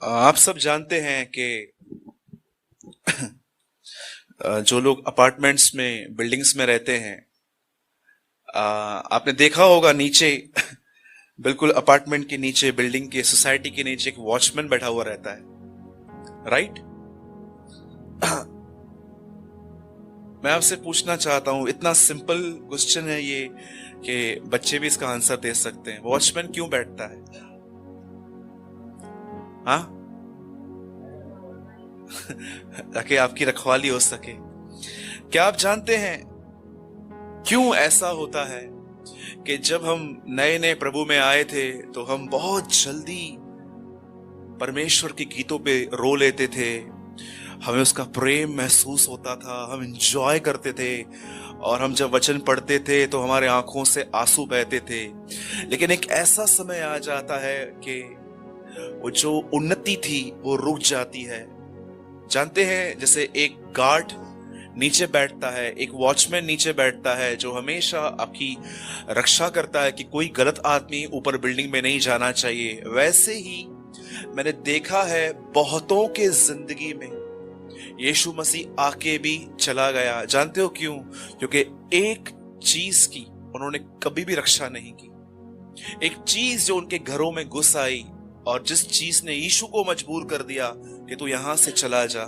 आप सब जानते हैं कि जो लोग अपार्टमेंट्स में बिल्डिंग्स में रहते हैं, आपने देखा होगा नीचे बिल्कुल अपार्टमेंट के नीचे, बिल्डिंग के, सोसाइटी के नीचे एक वॉचमैन बैठा हुआ रहता है, राइट? मैं आपसे पूछना चाहता हूं, इतना सिंपल क्वेश्चन है ये कि बच्चे भी इसका आंसर दे सकते हैं। वॉचमैन क्यों बैठता है? हाँ? ताकि आपकी रखवाली हो सके। क्या आप जानते हैं क्यों ऐसा होता है कि जब हम नए नए प्रभु में आए थे तो हम बहुत जल्दी परमेश्वर के गीतों पे रो लेते थे, हमें उसका प्रेम महसूस होता था, हम एंजॉय करते थे, और हम जब वचन पढ़ते थे तो हमारे आंखों से आंसू बहते थे। लेकिन एक ऐसा समय आ जाता है कि वो जो उन्नति थी वो रुक जाती है। जानते हैं, जैसे एक गार्ड नीचे बैठता है, एक वॉचमैन नीचे बैठता है जो हमेशा आपकी रक्षा करता है कि कोई गलत आदमी ऊपर बिल्डिंग में नहीं जाना चाहिए, वैसे ही मैंने देखा है बहुतों के जिंदगी में यीशु मसीह आके भी चला गया। जानते हो क्यों? क्योंकि एक चीज की उन्होंने कभी भी रक्षा नहीं की। एक चीज जो उनके घरों में घुस आई, और जिस चीज ने यीशु को मजबूर कर दिया कि तू यहां से चला जा।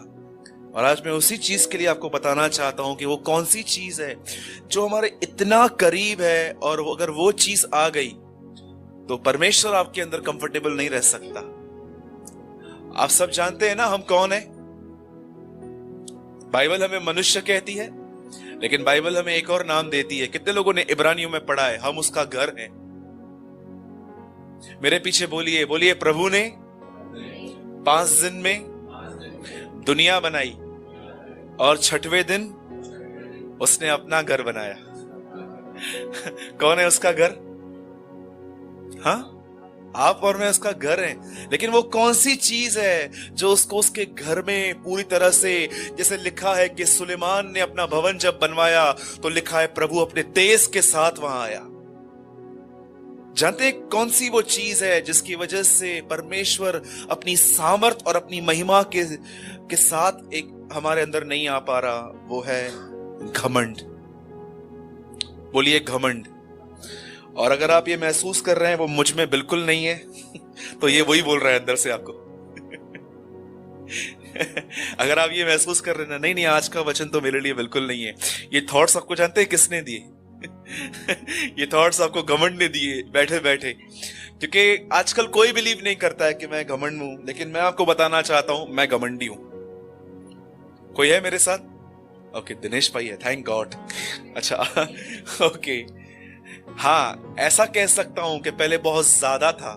और आज मैं उसी चीज के लिए आपको बताना चाहता हूं कि वो कौन सी चीज है जो हमारे इतना करीब है, और अगर वो चीज आ गई तो परमेश्वर आपके अंदर कंफर्टेबल नहीं रह सकता। आप सब जानते हैं ना हम कौन है? बाइबल हमें मनुष्य कहती है, लेकिन बाइबल हमें एक और नाम देती है। कितने लोगों ने इब्रानियों में पढ़ा है? हम उसका घर है। मेरे पीछे बोलिए, बोलिए, प्रभु ने 5 दिन में दुनिया बनाई और 6वें दिन उसने अपना घर बनाया। कौन है उसका घर? हाँ, आप और मैं उसका घर हैं। लेकिन वो कौन सी चीज है जो उसको उसके घर में पूरी तरह से, जैसे लिखा है कि सुलेमान ने अपना भवन जब बनवाया तो लिखा है प्रभु अपने तेज के साथ वहां आया। जानते हैं कौन सी वो चीज है जिसकी वजह से परमेश्वर अपनी सामर्थ और अपनी महिमा के साथ एक हमारे अंदर नहीं आ पा रहा? वो है घमंड। बोलिए घमंड। और अगर आप ये महसूस कर रहे हैं वो मुझ में बिल्कुल नहीं है तो ये वही बोल रहा है अंदर से आपको। अगर आप ये महसूस कर रहे हैं, नहीं नहीं आज का वचन तो मेरे लिए बिल्कुल नहीं है, ये थॉट्स आपको जानते हैं किसने दिए? ये थॉट्स आपको घमंड ने दिए बैठे बैठे। क्योंकि आजकल कोई बिलीव नहीं करता है कि मैं घमंड हूं, लेकिन मैं आपको बताना चाहता हूं मैं घमंडी हूं। कोई है मेरे साथ? ओके, दिनेश भाई है, थैंक गॉड। अच्छा, ओके। हाँ, ऐसा कह सकता हूं कि पहले बहुत ज्यादा था,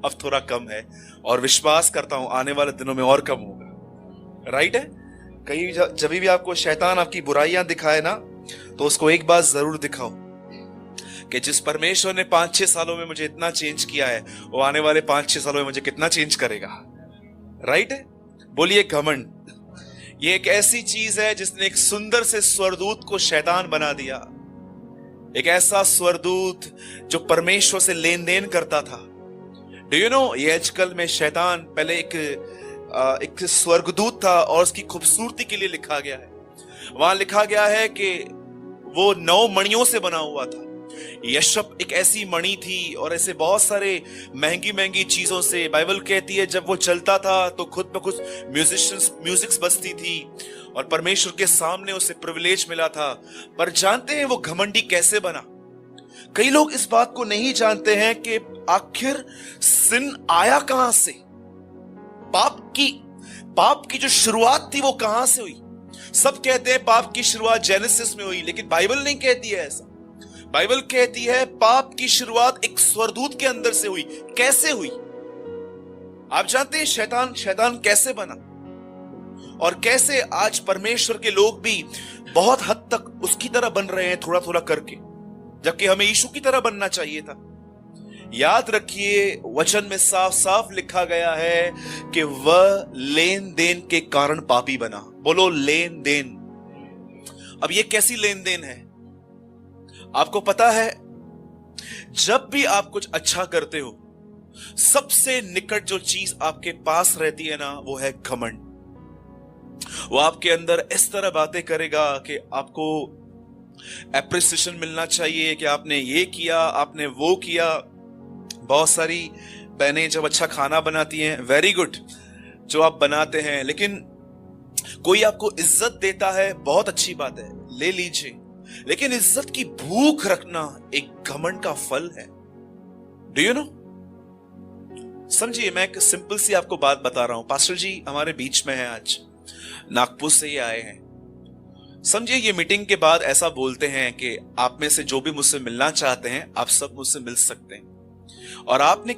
अब थोड़ा कम है, और विश्वास करता हूं आने वाले दिनों में और कम होगा। राइट है? कहीं जब भी आपको शैतान आपकी बुराइयां दिखाए ना, तो उसको एक बात जरूर दिखाओ कि जिस परमेश्वर ने 5-6 सालों में मुझे इतना चेंज किया है, वो आने वाले 5-6 सालों में मुझे कितना चेंज करेगा। राइट है? बोलिए घमंड। ये एक ऐसी चीज है जिसने एक सुंदर से स्वरदूत को शैतान बना दिया। एक ऐसा स्वरदूत जो परमेश्वर से लेन देन करता था। डू यू नो, ये आजकल में शैतान पहले एक स्वर्गदूत था, और उसकी खूबसूरती के लिए लिखा गया है, वहां लिखा गया है कि वो 9 मणियों से बना हुआ था। यशब एक ऐसी मणि थी, और ऐसे बहुत सारे महंगी महंगी चीजों से। बाइबल कहती है जब वो चलता था तो खुद ब खुद म्यूजिक्स बजती थी, और परमेश्वर के सामने उसे प्रिविलेज मिला था। पर जानते हैं वो घमंडी कैसे बना? कई लोग इस बात को नहीं जानते हैं कि आखिर सिन आया कहां से। पाप की जो शुरुआत थी वो कहां से हुई? सब कहते हैं पाप की शुरुआत जेनेसिस में हुई, लेकिन बाइबल नहीं कहती है ऐसा। बाइबल कहती है पाप की शुरुआत एक स्वरदूत के अंदर से हुई। कैसे हुई? आप जानते हैं शैतान कैसे बना, और कैसे आज परमेश्वर के लोग भी बहुत हद तक उसकी तरह बन रहे हैं, थोड़ा थोड़ा करके, जबकि हमें यीशु की तरह बनना चाहिए था। याद रखिए, वचन में साफ साफ लिखा गया है कि वह लेन देन के कारण पापी बना। बोलो लेन देन। अब ये कैसी लेन देन है? आपको पता है, जब भी आप कुछ अच्छा करते हो सबसे निकट जो चीज आपके पास रहती है ना, वो है घमंड। वो आपके अंदर इस तरह बातें करेगा कि आपको एप्रिसिएशन मिलना चाहिए कि आपने ये किया, आपने वो किया। बहुत सारी बहनें जब अच्छा खाना बनाती हैं, वेरी गुड जो आप बनाते हैं, लेकिन कोई आपको इज्जत देता है, बहुत अच्छी बात है, ले लीजिए। लेकिन इज्जत की भूख रखना एक घमंड का फल है। Do you know? समझिए, मैं एक सिंपल सी आपको बात बता रहा हूं। पास्टर जी हमारे बीच में है, आज नागपुर से ही आए हैं। समझिए, ये मीटिंग के बाद ऐसा बोलते हैं कि आप में से जो भी मुझसे मिलना चाहते हैं, आप सब मुझसे मिल सकते हैं। और आपने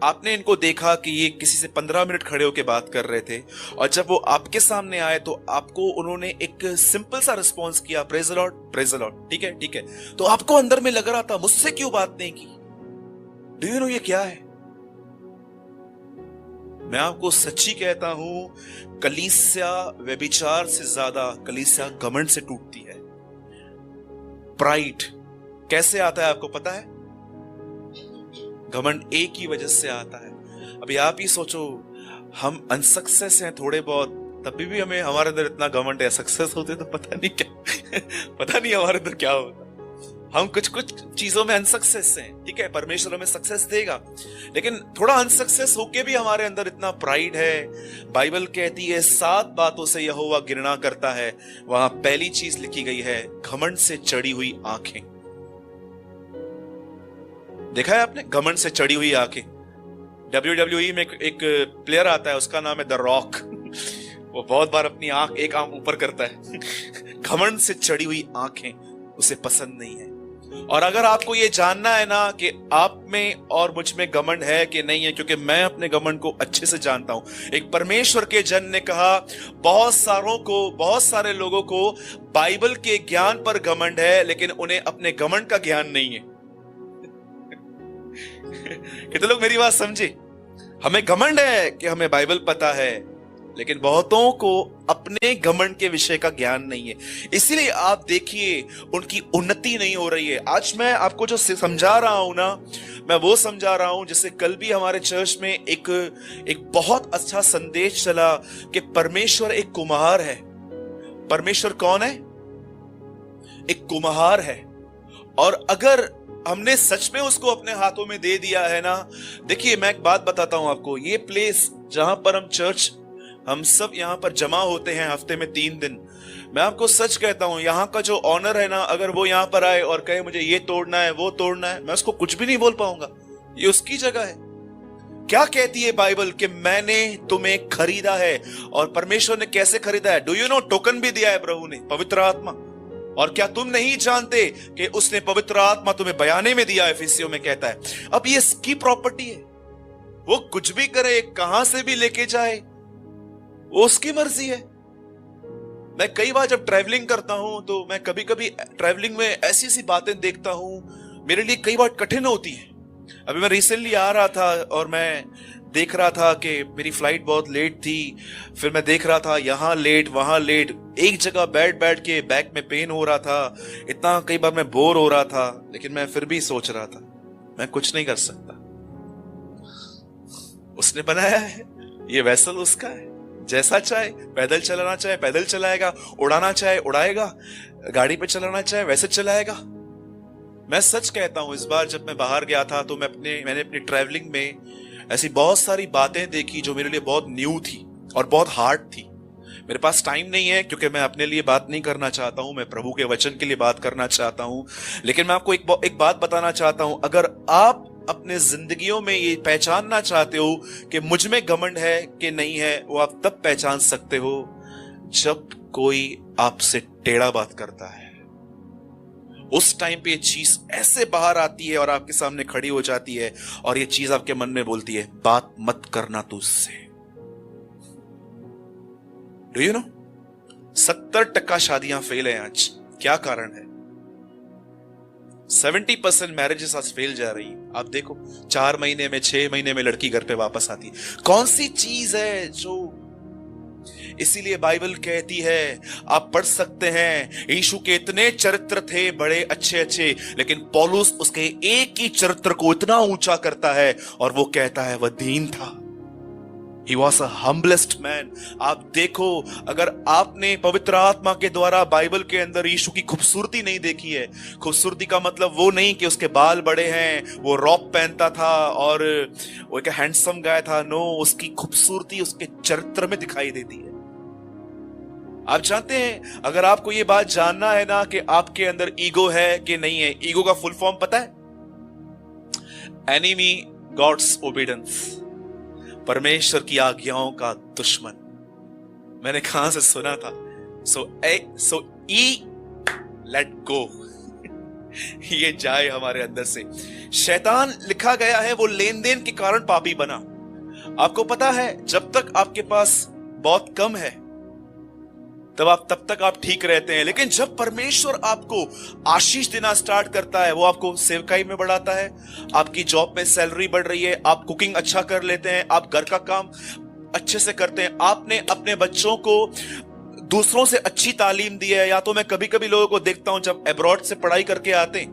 आपने इनको देखा कि ये किसी से 15 मिनट खड़े होकर बात कर रहे थे, और जब वो आपके सामने आए तो आपको उन्होंने एक सिंपल सा रिस्पॉन्स किया, praise the Lord, praise the Lord. ठीक है, ठीक है। तो आपको अंदर में लग रहा था, मुझसे क्यों बात नहीं की? डू यू नो ये क्या है? मैं आपको सच्ची कहता हूं, कलीसिया व्यभिचार से ज्यादा कलीसिया घमंड से टूटती है। प्राइड कैसे आता है आपको पता है? घमंड एक ही वजह से आता है। अभी आप ही सोचो, हम अनसक्सेस हैं थोड़े बहुत, तभी भी हमें हमारे अंदर इतना घमंड है। सक्सेस होते तो पता नहीं क्या पता नहीं हमारे अंदर क्या होता। हम कुछ कुछ चीजों में अनसक्सेस हैं, ठीक है, परमेश्वर हमें सक्सेस देगा, लेकिन थोड़ा अनसक्सेस होके भी हमारे अंदर इतना प्राइड है। बाइबल कहती है 7 बातों से यहोवा घृणा करता है। वहां पहली चीज लिखी गई है, घमंड से चढ़ी हुई आंखें। देखा है आपने घमंड से चढ़ी हुई आंखें? WWE में एक प्लेयर आता है, उसका नाम है द रॉक। वो बहुत बार अपनी एक आंख ऊपर करता है। घमंड से चढ़ी हुई आंखें उसे पसंद नहीं है। और अगर आपको ये जानना है ना कि आप में और मुझ में घमंड है कि नहीं है, क्योंकि मैं अपने घमंड को अच्छे से जानता हूं। एक परमेश्वर के जन ने कहा, बहुत सारे लोगों को बाइबल के ज्ञान पर घमंड है, लेकिन उन्हें अपने घमंड का ज्ञान नहीं है। कितने लोग मेरी बात समझे? हमें घमंड है कि हमें बाइबल पता है, लेकिन बहुतों को अपने घमंड के विषय का ज्ञान नहीं है। इसीलिए आप देखिए, उनकी उन्नति नहीं हो रही है। आज मैं आपको जो समझा रहा हूं ना, मैं वो समझा रहा हूं जैसे कल भी हमारे चर्च में एक बहुत अच्छा संदेश चला कि परमेश्वर एक कुम्हार है। परमेश्वर कौन है? एक कुम्हार है। और अगर हमने सच में उसको अपने हाथों में दे दिया है ना, देखिए मैं एक बात बताता हूं आपको, ये प्लेस जहां पर हम सब यहां पर जमा होते हैं हफ्ते में 3 दिन, मैं आपको सच कहता हूं, यहां का जो ऑनर है ना, अगर वो यहां पर आए और कहे मुझे ये तोड़ना है, वो तोड़ना है, मैं उसको कुछ भी नहीं बोल पाऊंगा। ये उसकी जगह है। क्या कहती है बाइबल? कि मैंने तुम्हें खरीदा है। और परमेश्वर ने कैसे खरीदा है? Do you know? टोकन भी दिया है प्रभु ने, पवित्र आत्मा। और क्या तुम नहीं जानते कि उसने पवित्र आत्मा तुम्हें बयाने में दिया है? एफिसियों में कहता है। अब ये इसकी प्रॉपर्टी है, वो कुछ भी करे, कहां से भी लेके जाए, वो उसकी मर्जी है। मैं कई बार जब ट्रैवलिंग करता हूं तो मैं कभी कभी ट्रैवलिंग में ऐसी ऐसी बातें देखता हूं, मेरे लिए कई बार कठिन होती है। अभी मैं रिसेंटली आ रहा था और मैं देख रहा था कि मेरी फ्लाइट बहुत लेट थी। फिर मैं देख रहा था यहां लेट, वहां लेट, एक जगह बैठ के बैक में पेन हो रहा था। इतना कई बार मैं बोर हो रहा था, लेकिन मैं फिर भी सोच रहा था मैं कुछ नहीं कर सकता। उसने बनाया है, ये वेसल उसका है। जैसा चाहे पैदल चलाना चाहे पैदल चलाएगा, उड़ाना चाहे उड़ाएगा, गाड़ी पे चलाना चाहे वैसे चलाएगा। मैं सच कहता हूं, इस बार जब मैं बाहर गया था तो मैंने अपनी ट्रैवलिंग में ऐसी बहुत सारी बातें देखी जो मेरे लिए बहुत न्यू थी और बहुत हार्ड थी। मेरे पास टाइम नहीं है क्योंकि मैं अपने लिए बात नहीं करना चाहता हूं, मैं प्रभु के वचन के लिए बात करना चाहता हूं। लेकिन मैं आपको एक बात बताना चाहता हूं, अगर आप अपने जिंदगियों में ये पहचानना चाहते हो कि मुझ में घमंड है कि नहीं है, वो आप तब पहचान सकते हो जब कोई आपसे टेढ़ा बात करता है। उस टाइम पे ये चीज ऐसे बाहर आती है और आपके सामने खड़ी हो जाती है और ये चीज आपके मन में बोलती है, बात मत करना तू उससे। डू यू नो 70% शादियां फेल है आज। क्या कारण है? 70% मैरिजेस आज फेल जा रही है। आप देखो 4 महीने में 6 महीने में लड़की घर पे वापस आती है। कौन सी चीज है जो इसीलिए बाइबल कहती है, आप पढ़ सकते हैं, यीशु के इतने चरित्र थे बड़े अच्छे अच्छे, लेकिन पौलुस उसके एक ही चरित्र को इतना ऊंचा करता है और वो कहता है वह दीन था। He was a humblest man। आप देखो, अगर आपने पवित्र आत्मा के द्वारा बाइबल के अंदर यीशु की खूबसूरती नहीं देखी है, खूबसूरती का मतलब वो नहीं कि उसके बाल बड़े हैं, वो रॉब पहनता था और वो एक हैंडसम गाय था। नो, उसकी खूबसूरती उसके चरित्र में दिखाई देती है। आप जानते हैं, अगर आपको ये बात जानना है ना कि आपके अंदर ईगो है कि नहीं है, ईगो का फुल फॉर्म पता है? एनिमी गॉड्स ओबीडियंस, परमेश्वर की आज्ञाओं का दुश्मन। मैंने कहां से सुना था? सो ई लेट गो ये जाए हमारे अंदर से। शैतान लिखा गया है वो लेन देन के कारण पापी बना। आपको पता है, जब तक आपके पास बहुत कम है तब तक आप ठीक रहते हैं, लेकिन जब परमेश्वर आपको आशीष देना स्टार्ट करता है, वो आपको सेवकाई में बढ़ाता है, आपकी जॉब में सैलरी बढ़ रही है, आप कुकिंग अच्छा कर लेते हैं, आप घर का काम अच्छे से करते हैं, आपने अपने बच्चों को दूसरों से अच्छी तालीम दी है। या तो मैं कभी कभी लोगों को देखता हूं जब अब्रॉड से पढ़ाई करके आते हैं,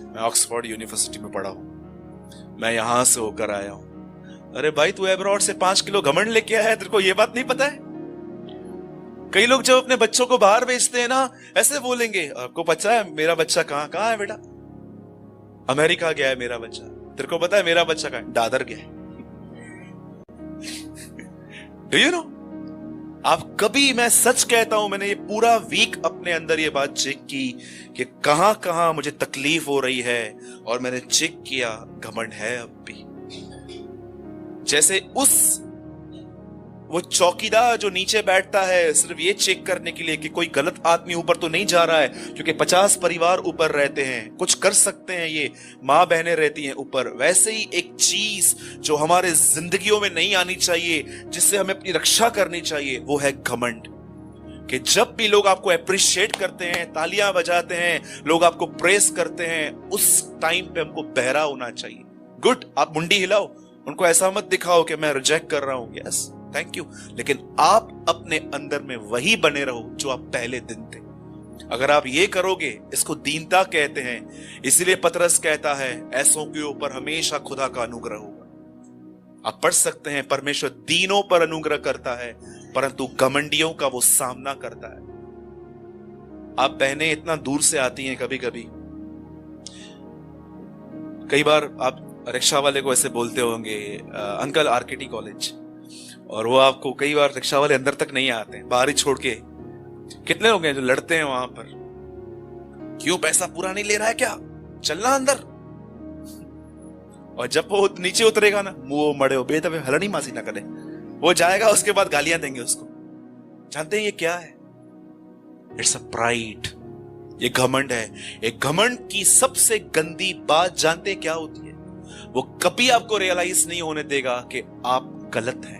मैं ऑक्सफोर्ड यूनिवर्सिटी में पढ़ा हूं, मैं यहां से होकर आया हूं। अरे भाई, तू अब्रॉड से 5 किलो घमंड लेके आया है, तेरे को ये बात नहीं पता है? कई लोग जब अपने बच्चों को बाहर भेजते हैं ना, ऐसे बोलेंगे, आपको पता है मेरा बच्चा कहां है बेटा? अमेरिका गया है मेरा बच्चा। तेरे को पता है मेरा बच्चा कहां है? दादर गया है। Do you know? आप कभी, मैं सच कहता हूं, मैंने ये पूरा वीक अपने अंदर ये बात चेक की कि कहां कहां मुझे तकलीफ हो रही है, और मैंने चेक किया घमंड है अब भी। जैसे वो चौकीदार जो नीचे बैठता है सिर्फ ये चेक करने के लिए कि कोई गलत आदमी ऊपर तो नहीं जा रहा है, क्योंकि 50 परिवार ऊपर रहते हैं, कुछ कर सकते हैं, ये माँ बहनें रहती हैं ऊपर। वैसे ही एक चीज जो हमारे जिंदगियों में नहीं आनी चाहिए, जिससे हमें अपनी रक्षा करनी चाहिए, वो है घमंड। कि जब भी लोग आपको अप्रिशिएट करते हैं, तालियां बजाते हैं, लोग आपको प्रेस करते हैं, उस टाइम पे हमको बहरा होना चाहिए। गुड, आप मुंडी हिलाओ, उनको ऐसा मत दिखाओ कि मैं रिजेक्ट कर रहा हूं, यस थैंक यू, लेकिन आप अपने अंदर में वही बने रहो जो आप पहले दिन थे। अगर आप ये करोगे, इसको दीनता कहते हैं। इसीलिए पतरस कहता है, ऐसों के ऊपर हमेशा खुदा का अनुग्रह होगा। आप पढ़ सकते हैं, परमेश्वर दीनों पर अनुग्रह करता है, परंतु घमंडियों का वो सामना करता है। आप बहनें इतना दूर से आती हैं, कभी कभी कई बार आप रिक्शा वाले को ऐसे बोलते होंगे, अंकल आरकेटी कॉलेज, और वो आपको कई बार रिक्शा वाले अंदर तक नहीं आते, बाहर ही छोड़ के। कितने लोग हैं जो लड़ते हैं वहां पर, क्यों पैसा पूरा नहीं ले रहा है क्या, चलना अंदर। और जब वो नीचे उतरेगा ना, मुंह मड़े हो बेतबे हलनी मासी ना करे, वो जाएगा, उसके बाद गालियां देंगे उसको। जानते हैं ये क्या है? इट्स अ प्राइड, ये घमंड है। एक घमंड की सबसे गंदी बात जानते हैं क्या होती है? वो कभी आपको रियलाइज नहीं होने देगा कि आप गलत हैं।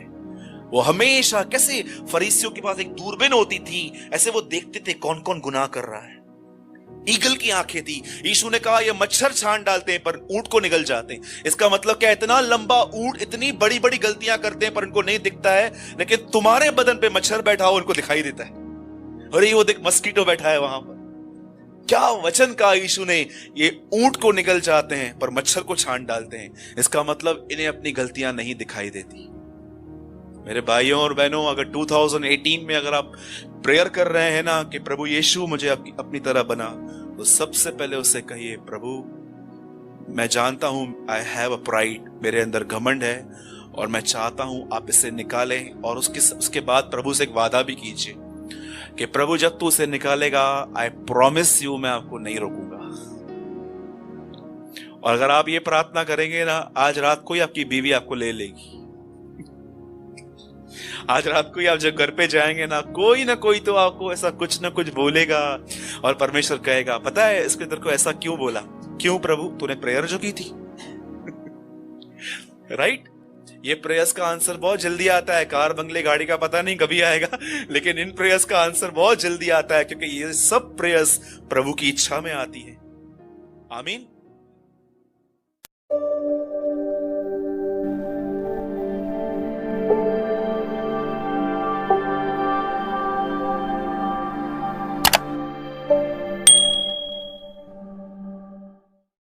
वो हमेशा, कैसे फरीसियों के पास एक दूरबीन होती थी, ऐसे वो देखते थे कौन कौन गुनाह कर रहा है। ईगल की आंखें थी। यीशु ने कहा ये मच्छर छान डालते हैं पर ऊंट को निगल जाते हैं। इसका मतलब क्या? इतना लंबा ऊंट इतनी बड़ी बड़ी गलतियां करते हैं पर उनको नहीं दिखता है, लेकिन तुम्हारे बदन पे मच्छर बैठा हो उनको दिखाई देता है। अरे वो देख, मस्कीटो बैठा है वहां पर। क्या वचन कहा यीशु ने? ये ऊंट को निगल जाते हैं पर मच्छर को छान डालते हैं। इसका मतलब इन्हें अपनी गलतियां नहीं दिखाई देती। मेरे भाइयों और बहनों, अगर 2018 में अगर आप प्रेयर कर रहे हैं ना कि प्रभु यीशु मुझे अपनी तरह बना, तो सबसे पहले उससे कहिए, प्रभु मैं जानता हूं आई हैव अ प्राइड, मेरे अंदर घमंड है और मैं चाहता हूं आप इसे निकालें। और उसके बाद प्रभु से एक वादा भी कीजिए कि प्रभु जब तू उसे निकालेगा, आई प्रॉमिस यू, मैं आपको नहीं रोकूंगा। और अगर आप ये प्रार्थना करेंगे ना, आज रात को ही आपकी बीवी आपको ले लेगी। आज रात को ही आप जब घर पे जाएंगे ना कोई तो आपको ऐसा कुछ ना कुछ बोलेगा और परमेश्वर कहेगा, पता है इसके अंदर को ऐसा क्यों बोला? क्यों प्रभु? तूने प्रेयर जो की थी। राइट? ये प्रेयर्स का आंसर बहुत जल्दी आता है। कार बंगले गाड़ी का पता नहीं कभी आएगा, लेकिन इन प्रेयर्स का आंसर बहुत जल्दी आता है, क्योंकि ये सब प्रेयर्स प्रभु की इच्छा में आती है। आमीन।